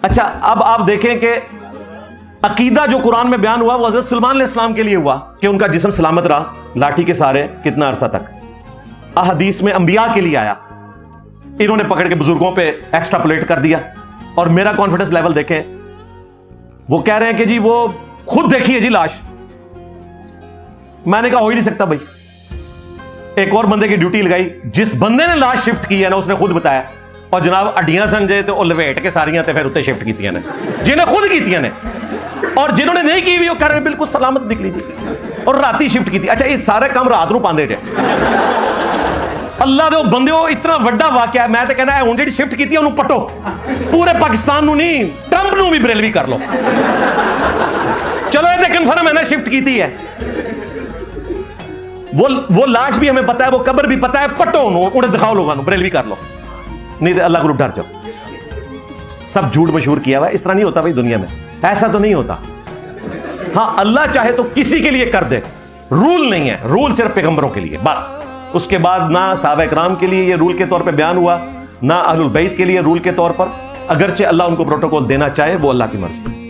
اچھا اب آپ دیکھیں کہ عقیدہ جو قرآن میں بیان ہوا وہ حضرت سلیمان علیہ السلام کے لیے ہوا کہ ان کا جسم سلامت رہا لاٹھی کے سہارے کتنا عرصہ تک. احادیث میں انبیاء کے لیے آیا, انہوں نے پکڑ کے بزرگوں پہ ایکسٹراپولیٹ کر دیا. اور میرا کانفیڈنس لیول دیکھیں, وہ کہہ رہے ہیں کہ جی وہ خود دیکھیے جی لاش. میں نے کہا ہو ہی نہیں سکتا بھائی. ایک اور بندے کی ڈیوٹی لگائی, جس بندے نے لاش شفٹ کی ہے نا اس نے خود بتایا, اور جناب اڈیاں سنجے تو لپیٹ کے ساریاں تے پھر اتنے شفٹ کیتیاں نے, جنہیں خود کیتیاں نے, اور جنہوں نے نہیں کی بھی وہ کہہ رہے ہیں بالکل سلامت نکلی جی, اور راتی شفٹ کی تھی. اچھا یہ سارے کام رات نو پاندے جے. اللہ دے بندے اتنا وڈا واقعہ ہے, میں تو کہنا ہے ہن جڑی شفٹ کیتی ہے انہوں پٹو, پورے پاکستان نو نہیں ٹرمپ نو بھی بریلوی کر لو. چلو یہ کنفرم ہے نا شفٹ کیتی ہے, وہ لاش بھی ہمیں پتا ہے, وہ قبر بھی پتا ہے, پٹو انہیں دکھاؤ لوگوں کو, بریلوی کر لو. نہیں تو اللہ کو ڈر جاؤ. سب جھوٹ مشہور کیا ہوا ہے, اس طرح نہیں ہوتا بھائی دنیا میں, ایسا تو نہیں ہوتا. ہاں اللہ چاہے تو کسی کے لیے کر دے, رول نہیں ہے, رول صرف پیغمبروں کے لیے بس. اس کے بعد نہ صحابہ کرام کے لیے یہ رول کے طور پہ بیان ہوا, نہ اہل البیت کے لیے رول کے طور پر, اگرچہ اللہ ان کو پروٹوکول دینا چاہے, وہ اللہ کی مرضی.